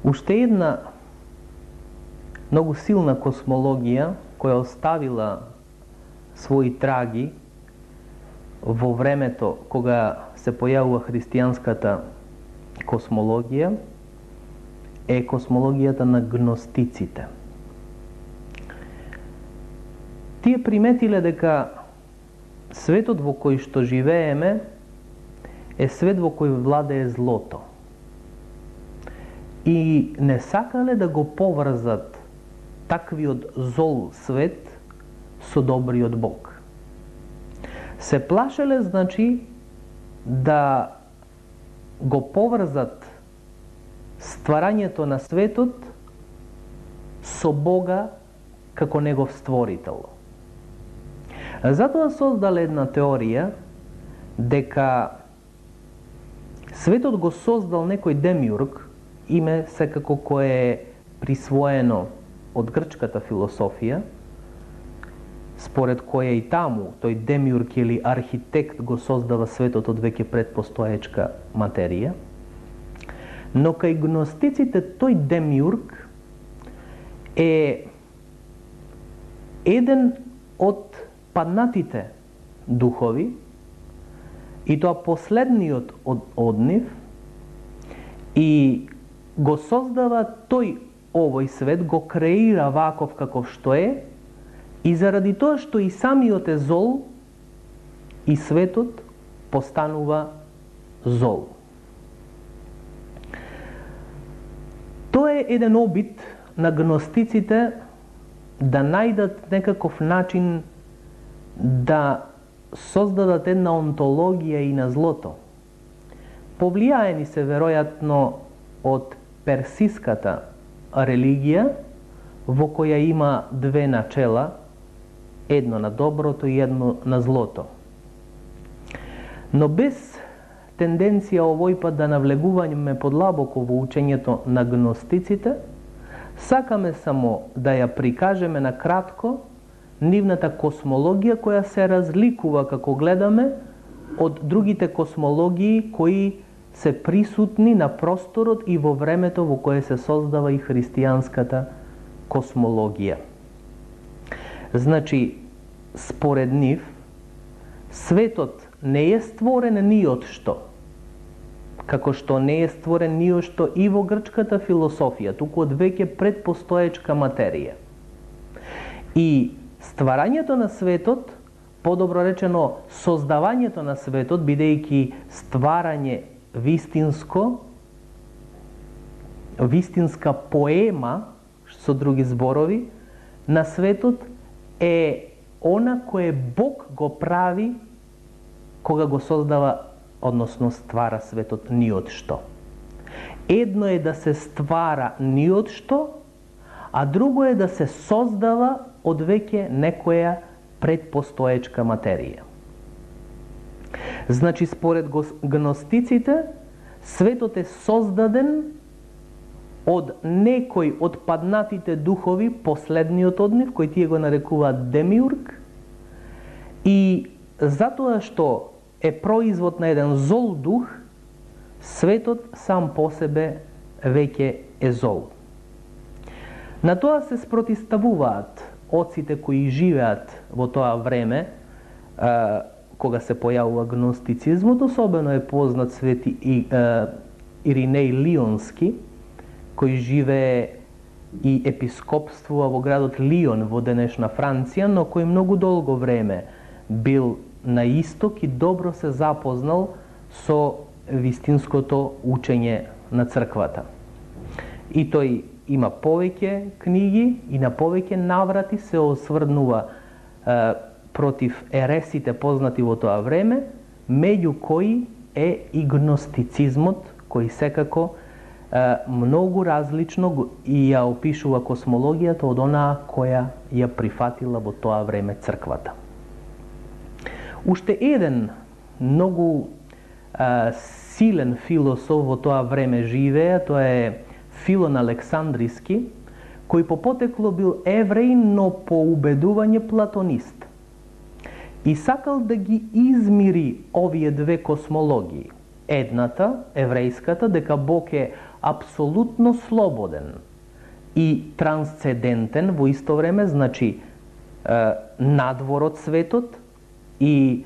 Уште една многу силна космологија која оставила своји траги во времето кога се појавува христијанската космологија е космологијата на гностиците. Тие приметиле дека светот во кој што живееме е свет во кој владее злото. И не сакале да го поврзат таквиот зол свет со добриот Бог. Се плашеле, значи, да го поврзат стварањето на светот со Бога како негов створител. Затоа создале една теорија дека светот го создал некој демиург, име секако кое е присвоено од грчката философија, според која и таму тој демиург или архитект го создава светот од веќе предпостоечка материја, но кај гностиците тој демиург е еден од паднатите духови, и тоа последниот од нив, и го создава тој овој свет, го креира ваков каков што е, и заради тоа што и самиот е зол, и светот постанува зол. Тоа е еден обид на гностиците да најдат некаков начин да создадат една онтологија и на злото. Повлијаени се веројатно од персиската религија, во која има две начела, едно на доброто и едно на злото. Но без тенденција овој пат да навлегуваме подлабоко во учењето на гностиците, сакаме само да ја прикажеме на кратко нивната космологија која се разликува, како гледаме, од другите космологии кои се присутни на просторот и во времето во кое се создава и христијанската космологија. Значи, според нив, светот не е створен ни од што, како што не е створен ни од што и во грчката философија, туку од веќе предпостоечка материја. И стварањето на светот, подобро речено создавањето на светот, бидејќи стварање вистинска поема, со други зборови, на светот е она кое Бог го прави кога го создава, односно ствара светот ни од што. Едно е да се ствара ни од што, а друго е да се создава од веќе некоја предпостоечка материја. Значи, според гностиците, светот е создаден од некој од паднатите духови, последниот од нив, кој тие го нарекуваат демиург, и затоа што е производ на еден зол дух, светот сам по себе веќе е зол. На тоа се спротиставуваат оците кои живеат во тоа време, кога се појавува гностицизмот, особено е познат свети Иринеј Лионски, кој живее и епископствува во градот Лион во денешна Франција, но кој многу долго време бил на исток и добро се запознал со вистинското учење на црквата. И тој има повеќе книги и на повеќе наврати се осврнува против ересите познати во тоа време, меѓу кои е и гностицизмот, кој секако многу различно и ја опишува космологијата од онаа која ја прифатила во тоа време црквата. Уште еден многу силен философ во тоа време живее, тоа е Филон Александриски, кој по потекло бил евреин, но по убедување платонист. И сакал да ги измири овие две космологии. едната, еврејската, дека Бог е апсолутно слободен и трансцендентен во исто време, значи надвор од светот и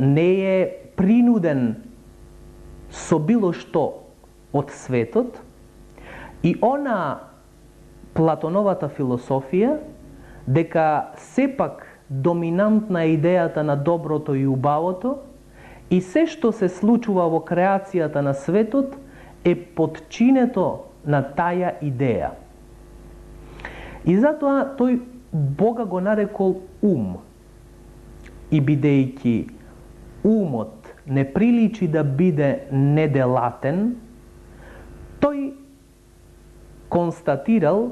не е принуден со било што од светот, и она Платоновата философија дека сепак доминантна е идејата на доброто и убавото и се што се случува во креацијата на светот е подчинето на таја идеја. И затоа тој Бога го нарекол ум. И бидејќи умот не приличи да биде неделатен, тој констатирал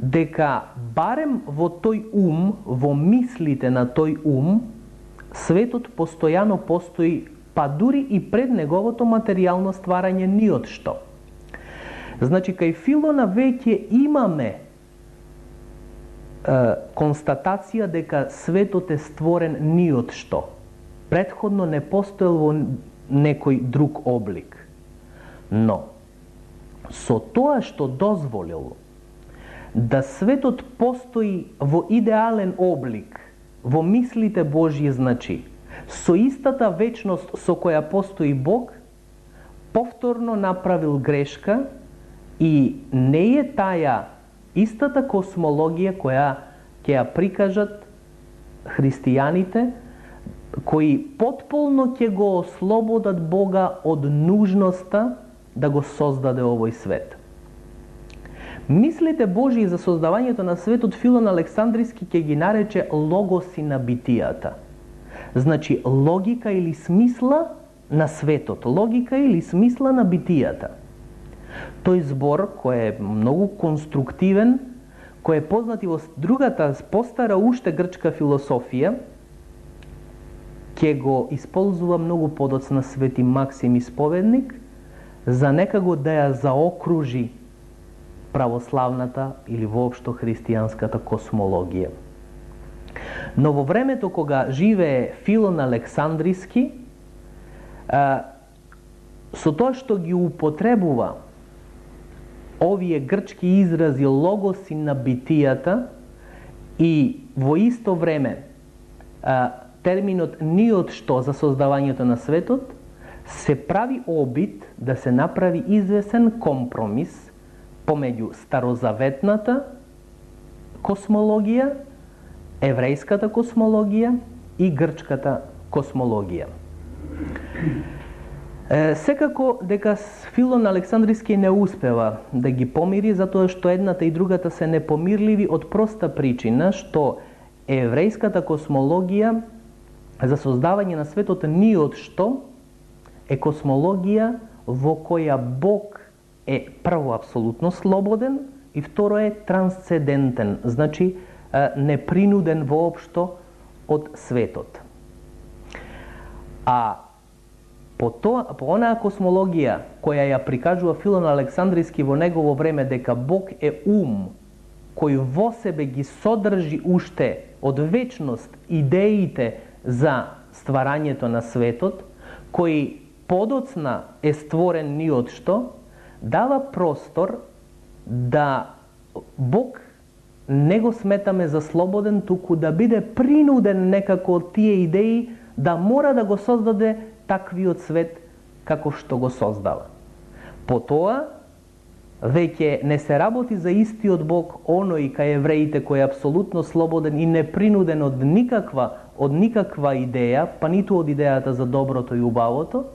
дека барем во тој ум, во мислите на тој ум, светот постојано постои, па дури и пред неговото материјално стварање ни од што. Значи, кај Филона веќе имаме констатација дека светот е створен ни од што. Претходно не постоел во некој друг облик. Но, со тоа што дозволил да светот постои во идеален облик, во мислите Божји, значи, со истата вечност со која постои Бог, повторно направил грешка и не е таа истата космологија која ќе ја прикажат христијаните, кои потполно ќе го ослободат Бога од нужноста да го создаде овој свет. Мислите Божии за создавањето на светот Филон Александриски ќе ги нарече логоси на битијата. Значи, логика или смисла на светот, логика или смисла на битијата. Тој збор, кој е многу конструктивен, кој е познат и во другата, постара уште грчка философија, ќе го исползува многу подоцна Свети Максим Исповедник, за некако да ја заокружи православната или воопшто христијанската космологија. Но во времето кога живее Филон Александриски, со тоа што ги употребува овие грчки изрази логоси на битијата и во исто време терминот ни од што за создавањето на светот, се прави обид да се направи извесен компромис помеѓу старозаветната космологија, еврејската космологија и грчката космологија. Секако дека Филон Александриски не успева да ги помири, затоа што едната и другата се непомирливи од проста причина што еврејската космологија за создавање на светот ни од што е космологија во која Бог е прво апсолутно слободен и второ е трансцендентен, значи непринуден воопшто од светот. А по онаа космологија која ја прикажува Филон Александриски во негово време дека Бог е ум кој во себе ги содржи уште од вечност идеите за стварањето на светот, кој подоцна е створен ни од што, дава простор да Бог не го сметаме за слободен, туку да биде принуден некако од тие идеи да мора да го создаде таквиот свет како што го создава. Потоа, веќе не се работи за истиот Бог, оној кај евреите кој е апсолутно слободен и непринуден од никаква идеја, па ниту од идејата за доброто и убавото,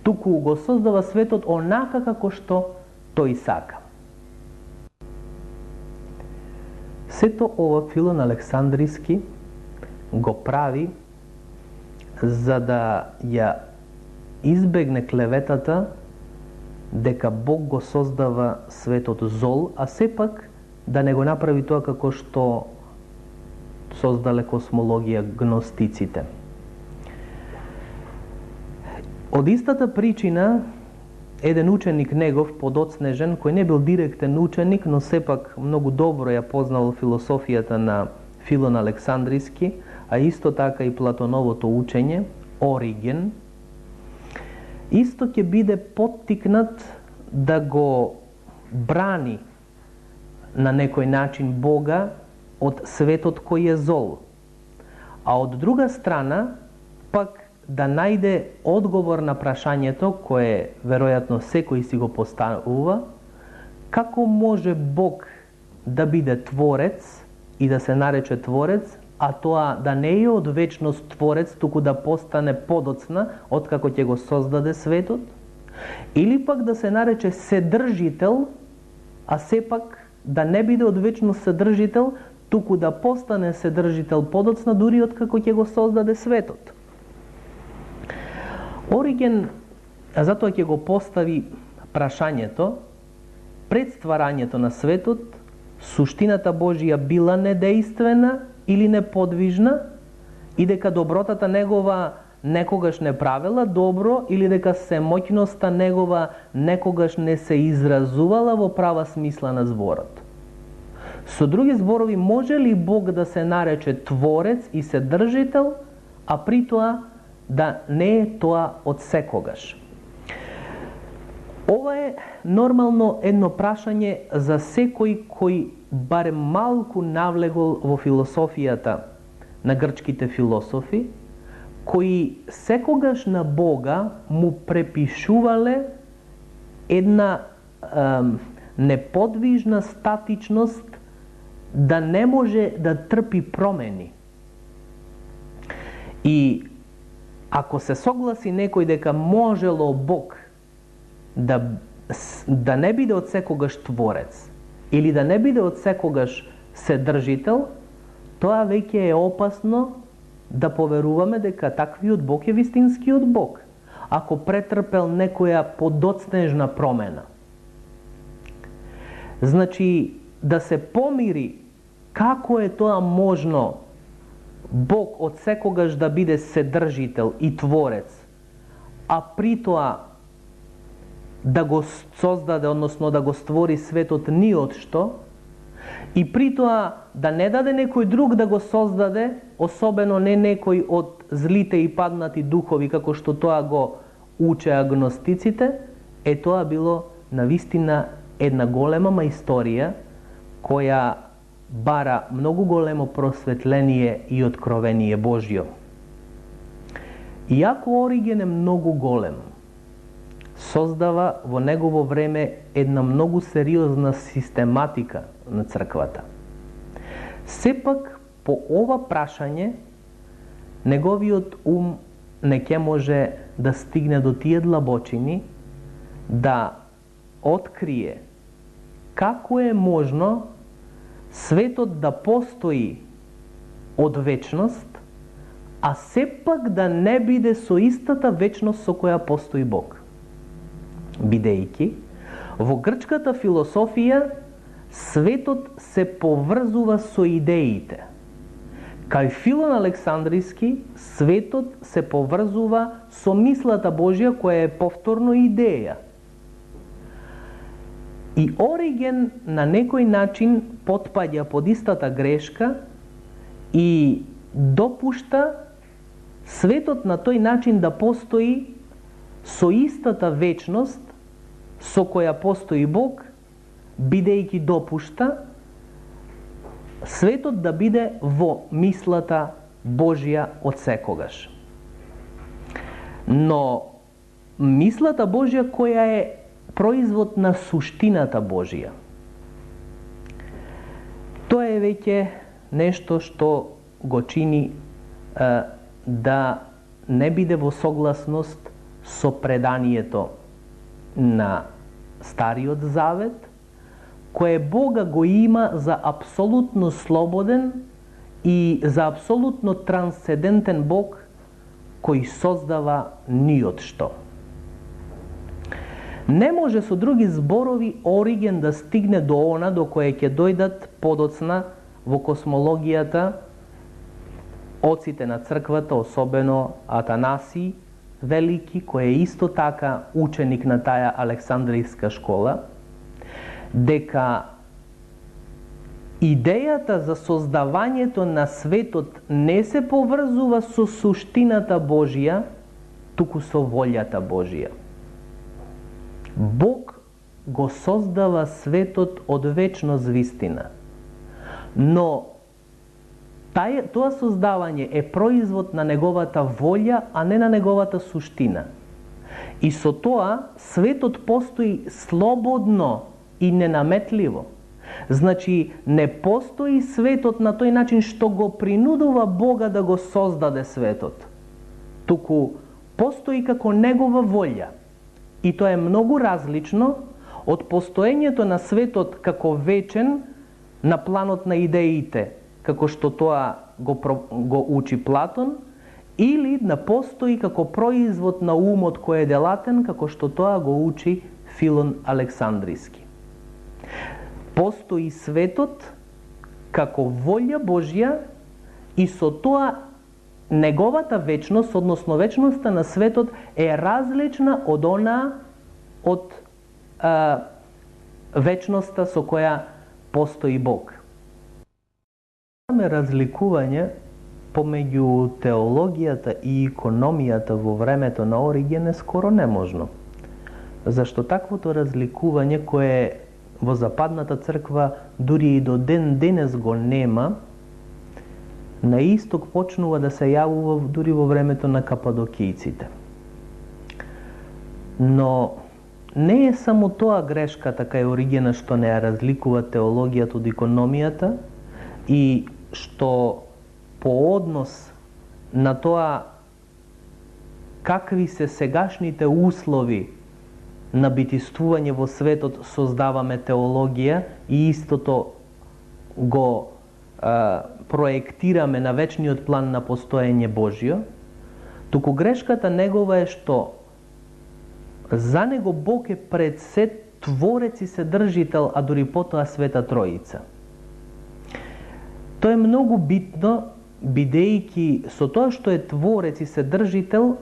туку го создава светот онака како што тој сака. Сето ова Филон Александриски го прави за да ја избегне клеветата дека Бог го создава светот зол, а сепак да не го направи тоа како што создале космологија гностиците. Од истата причина, еден ученик негов, подоцнежен, кој не бил директен ученик, но сепак многу добро ја познал философијата на Филон Александриски, а исто така и Платоновото учење, Ориген, исто ќе биде поттикнат да го брани на некој начин Бога од светот кој е зол. А од друга страна, пак да најде одговор на прашањето кое веројатно секој си го поставува, како може Бог да биде творец и да се нарече творец, а тоа да не е од вечност творец, туку да постане подоцна откако ќе го создаде светот, или пак да се нарече седржител, а сепак да не биде од вечност седржител, туку да постане седржител подоцна дури откако ќе го создаде светот. Ориген затоа ќе го постави прашањето, пред стварањето на светот, суштината Божија била недействена или неподвижна, и дека добротата негова некогаш не правела добро, или дека семоќноста негова некогаш не се изразувала во права смисла на зборот. Со други зборови, може ли Бог да се нарече творец и седржител, а при тоа да не е тоа од секогаш? Ова е нормално едно прашање за секој кој барем малку навлегол во философијата на грчките философи, кои секогаш на Бога му препишувале една неподвижна статичност, да не може да трпи промени. И ако се согласи некој дека можело Бог да не биде од секогаш творец или да не биде од секогаш седржител, тоа веќе е опасно да поверуваме дека таквиот Бог е вистинскиот Бог, ако претрпел некоја подоцнежна промена. Значи, да се помири како е тоа можно Бог од секогаш да биде седржител и творец, а при тоа да го создаде, односно да го створи светот ни од што, и при тоа да не даде некој друг да го создаде, особено не некој од злите и паднати духови, како што тоа го уче агностиците, тоа било навистина една голема маисторија, која бара многу големо просветление и откровение Божјо. Иако Ориген е многу голем, создава во негово време една многу сериозна систематика на црквата. Сепак, по ова прашање, неговиот ум не ќе може да стигне до тие длабочини, да открие како е можно светот да постои од вечност, а сепак да не биде со истата вечност со која постои Бог. Бидејќи, во грчката философија светот се поврзува со идеите. Кај Филон Александриски, светот се поврзува со мислата Божја, која е повторно идеја. И Ориген на некој начин потпаѓа под истата грешка и допушта светот на тој начин да постои со истата вечност со која постои Бог, бидејќи допушта светот да биде во мислата Божја од секогаш. Но мислата Божја која е производ на суштината Божја, тоа е веќе нешто што го чини да не биде во согласност со преданието на Стариот Завет, кое Бога го има за апсолутно слободен и за апсолутно трансцендентен Бог, кој создава ни од што. Не може со други зборови Ориген да стигне до она до кое ќе дојдат подоцна во космологијата оците на црквата, особено Атанаси Велики, кој е исто така ученик на таа Александрийска школа, дека идејата за создавањето на светот не се поврзува со суштината Божја, туку со волјата Божија. Бог го создава светот од вечност вистина, но тоа создавање е производ на неговата волја, а не на неговата суштина. И со тоа светот постои слободно и ненаметливо. Значи, не постои светот на тој начин што го принудува Бога да го создаде светот, туку постои како негова волја. И тоа е многу различно од постоењето на светот како вечен на планот на идеите, како што тоа го учи Платон, или на постои како производ на умот кој е делатен, како што тоа го учи Филон Александриски. Постои светот како волја Божја и со тоа неговата вечност, односно вечноста на светот е различна од вечноста со која постои Бог. Имаме разликување помеѓу теологијата и икономијата во времето на Ориген е скоро неможно. Зашто таквото разликување кое во Западната црква дури и до ден денес го нема, на исток почнува да се јавува дури во времето на кападокијците. Но не е само тоа грешката кај Оригена што не ја разликува теологијата од икономијата и што по однос на тоа какви се сегашните услови на битиствување во светот создаваме теологија и истото го проектираме на вечниот план на постоење Божјо, туку грешката негова е што за него Бог е пред се Творец и Седржител, а дури потоа Света Троица. Тоа е многу битно, бидејќи со тоа што е Творец и Седржител,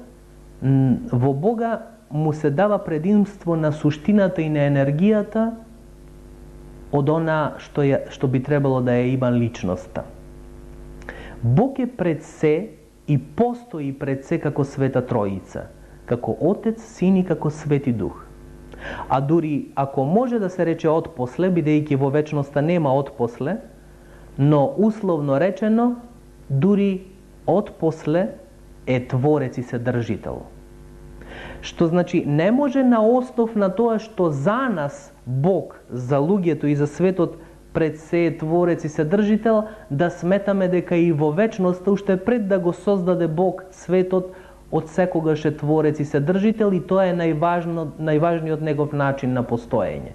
во Бога му се дава предимство на суштината и на енергијата од она што би требало да ја има личноста. Бог е пред се и постои пред се како Света Троица, како Отец, Син и како Свети Дух. А дури ако може да се рече отпосле, бидејќи во вечноста нема отпосле, но условно речено, дури отпосле е Творец и Седржител. Што значи не може на основ на тоа што за нас Бог, за луѓето и за светот пред се е Творец и Седржител, да сметаме дека и во вечноста, уште пред да го создаде Бог светот, од секогаш е Творец и Седржител и тоа е најважниот негов начин на постоење.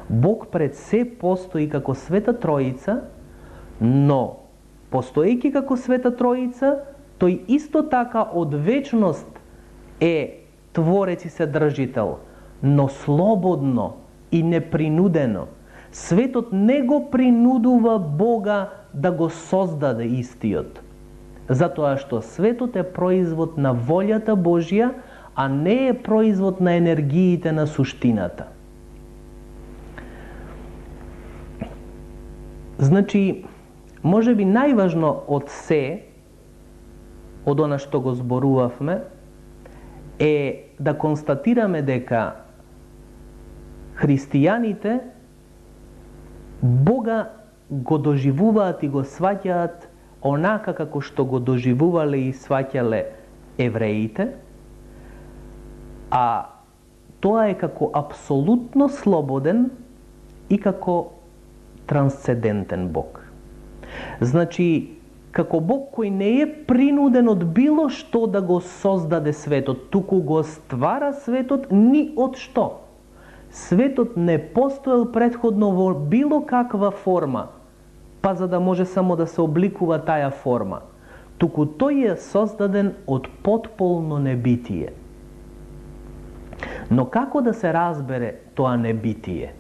Бог пред се постои како Света Троица, но постоејќи како Света Троица, тој исто така од вечност е Творец и Седржител, но слободно и непринудено. Светот не го принудува Бога да го создаде истиот, затоа што светот е производ на волјата Божја, а не е производ на енергиите на суштината. Значи, може би најважно од се, од она што го зборувавме, е да констатираме дека христијаните Бога го доживуваат и го сваќаат онака како што го доживувале и сваќале евреите, а тоа е како апсолутно слободен и како трансцендентен Бог. Значи, како Бог кој не е принуден од било што да го создаде светот, туку го ствара светот ни од што. Светот не постоел претходно во било каква форма, па за да може само да се обликува таја форма, туку тој е создаден од потполно небитие. Но како да се разбере тоа небитие?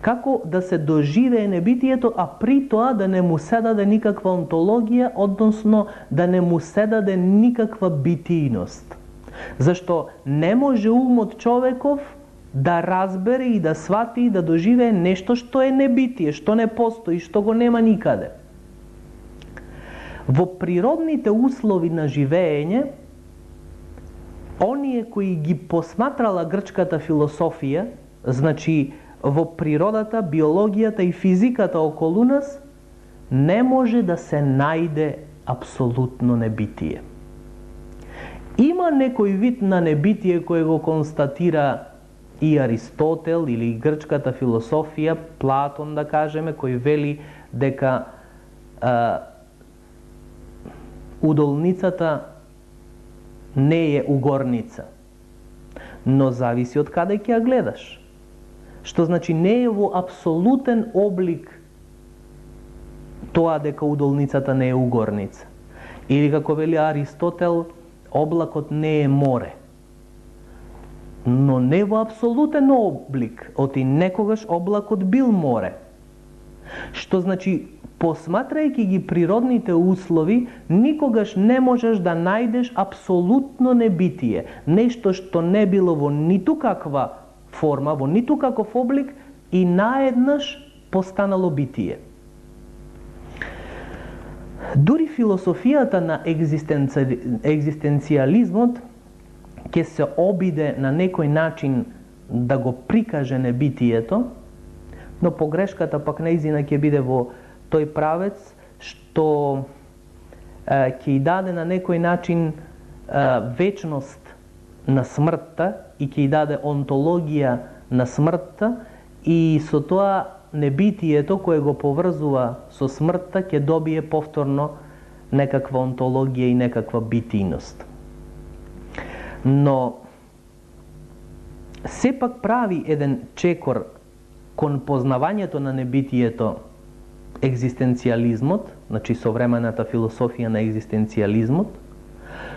Како да се доживее небитието, а при тоа да не му се даде никаква онтологија, односно да не му се даде никаква битијност? Зашто не може умот човеков да разбере и да свати и да доживее нешто што е небитие, што не постои, што го нема никаде. Во природните услови на живеење, оние кои ги посматрала грчката философија, значи во природата, биологијата и физиката околу нас, не може да се најде апсолутно небитие. Има некој вид на небитие кој го констатира и Аристотел или грчката философија, Платон да кажеме, кој вели дека удолницата не е угорница. Но зависи од каде ќе ја гледаш. Што значи не е во апсолутен облик тоа дека удолницата не е угорница. Или како вели Аристотел, облакот не е море. Но не во апсолутен облик, оти некогаш облакот бил море. Што значи, посматрајќи ги природните услови, никогаш не можеш да најдеш апсолутно небитие, нешто што не било во ниту каква форма, во ниту каков облик и наеднаш постанало битие. Дури философијата на екзистенцијализмот ќе се обиде на некој начин да го прикаже небитието, но погрешката пак неизина ќе биде во тој правец што ќе и даде на некој начин вечност на смртта и ќе и даде онтологија на смртта и со тоа небитието кое го поврзува со смртта ќе добие повторно некаква онтологија и некаква битијност. Но сепак прави еден чекор кон познавањето на небитието екзистенцијализмот, значи современата философија на екзистенцијализмот,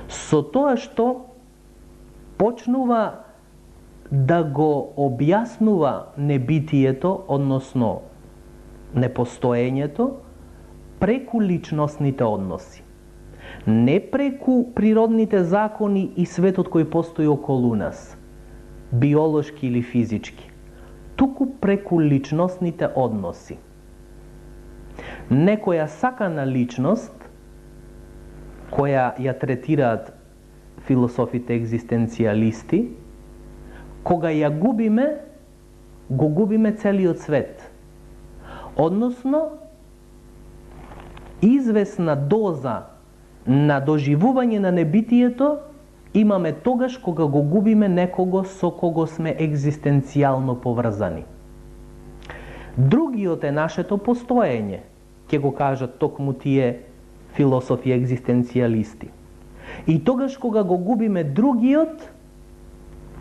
со тоа што почнува да го објаснува небитието, односно непостоењето, преку личностните односи. Не преку природните закони и светот кој постои околу нас, биолошки или физички, туку преку личностните односи. Некоја сакана личност, која ја третираат философите екзистенцијалисти, кога ја губиме, го губиме целиот свет. Односно, извесна доза на доживување на небитието имаме тогаш кога го губиме некого со кого сме екзистенцијално поврзани. Другиот е нашето постоење, ќе го кажат токму тие философи екзистенцијалисти. И тогаш кога го губиме другиот,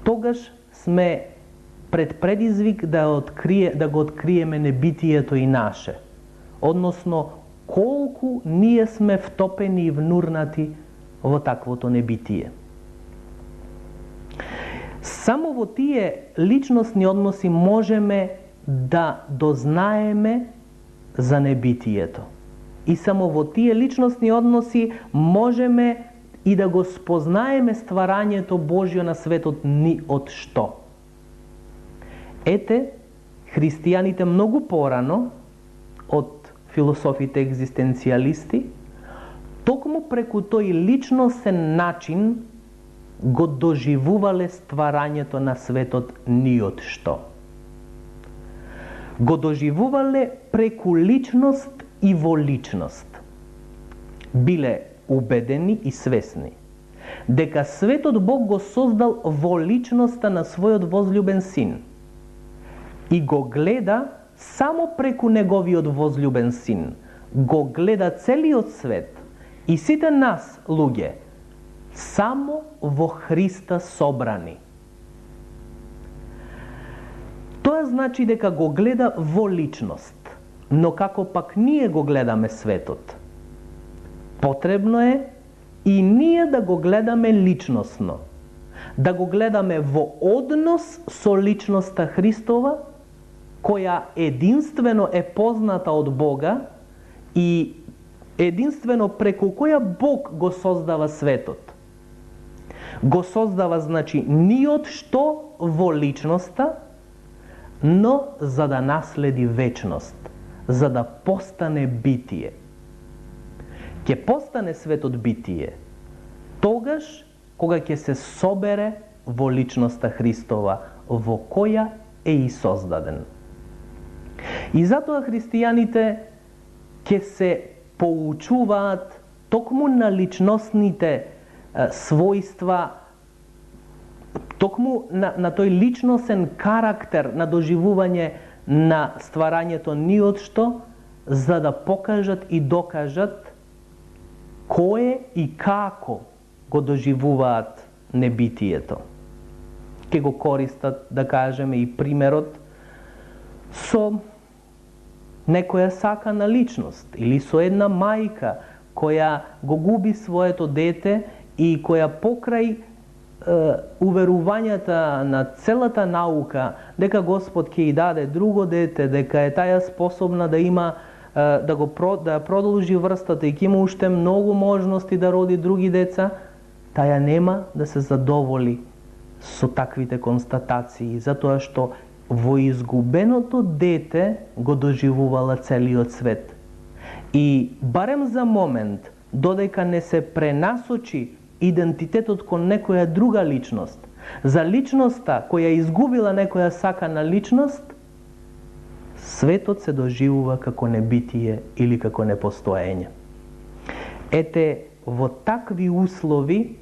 тогаш сме пред предизвик да го откриеме небитието и наше. Односно, колку ние сме втопени и внурнати во таквото небитие. Само во тие личностни односи можеме да дознаеме за небитието. И само во тие личностни односи можеме и да го спознаеме стварањето Божјо на светот ни од што. Ете, христијаните многу порано од философите екзистенцијалисти, токму преку тој личностен начин го доживувале стварањето на светот ни од што. Го доживувале преку личност и во личност. Биле убедени и свесни дека светот Бог го создал во личноста на својот возлюбен син и го гледа само преку неговиот возлюбен син. Го гледа целиот свет и сите нас, луѓе, само во Христа собрани. Тоа значи дека го гледа во личност, но како пак ние го гледаме светот. Потребно е и ние да го гледаме личностно, да го гледаме во однос со личноста Христова, која единствено е позната од Бога и единствено преку која Бог го создава светот. Го создава, значи, ни од што во личноста, но за да наследи вечност, за да постане битие. Ќе постане светот битие, тогаш кога ќе се собере во личноста Христова, во која е и создаден. И затоа христијаните ќе се поучуваат токму на личностните својства, токму на тој личносен карактер на доживување на стварањето ни од што, за да покажат и докажат кое и како го доживуваат небитието. Ке го користат, да кажеме, и примерот со некоја сакана личност или со една мајка која го губи своето дете и која покрај уверувањата на целата наука дека Господ ќе ја даде друго дете, дека е таја способна да има да продолжи врстата и ќе има уште многу можности да роди други деца, таја нема да се задоволи со таквите констатации, затоа што во изгубеното дете го доживувала целиот свет. И барем за момент, додека не се пренасочи идентитетот кон некоја друга личност, за личноста која изгубила некоја сакана личност, светот се доживува како небитие или како непостоење. Ете, во такви услови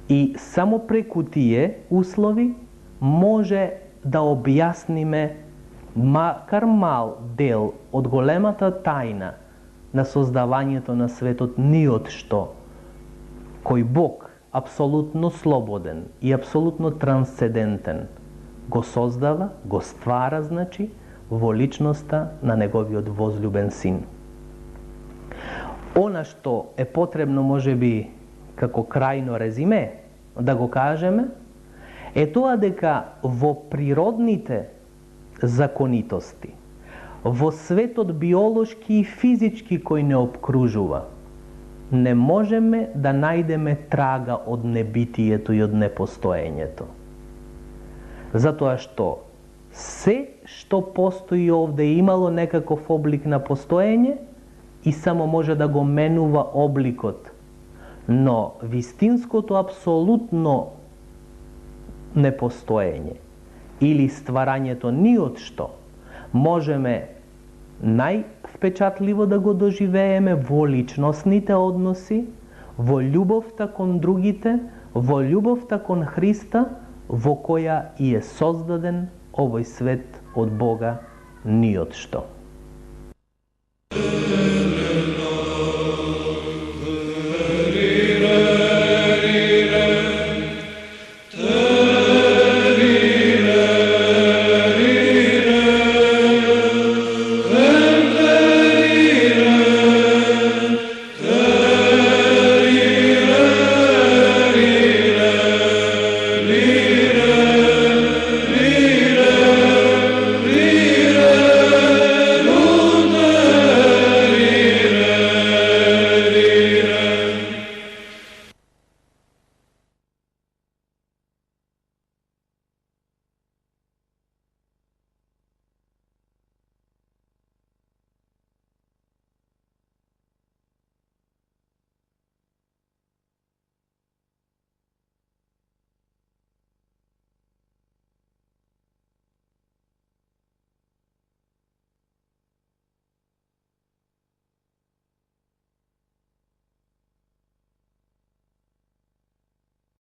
и само преку тие услови може да објасниме макар мал дел од големата тајна на создавањето на светот ни од што, кој Бог, апсолутно слободен и апсолутно трансцендентен, го создава, го ствара, значи, во личноста на неговиот возлюбен син. Она што е потребно, можеби, како крајно резиме, да го кажеме, е тоа дека во природните законитости, во светот биолошки и физички кој не обкружува, не можеме да најдеме трага од небитието и од непостоењето. Затоа што се што постои овде имало некаков облик на постоење и само може да го менува обликот, но вистинското апсолутно непостоење или стварањето ни од што можеме највпечатливо да го доживееме во личностните односи, во љубовта кон другите, во љубовта кон Христа, во која и е создаден овој свет од Бога ни од што.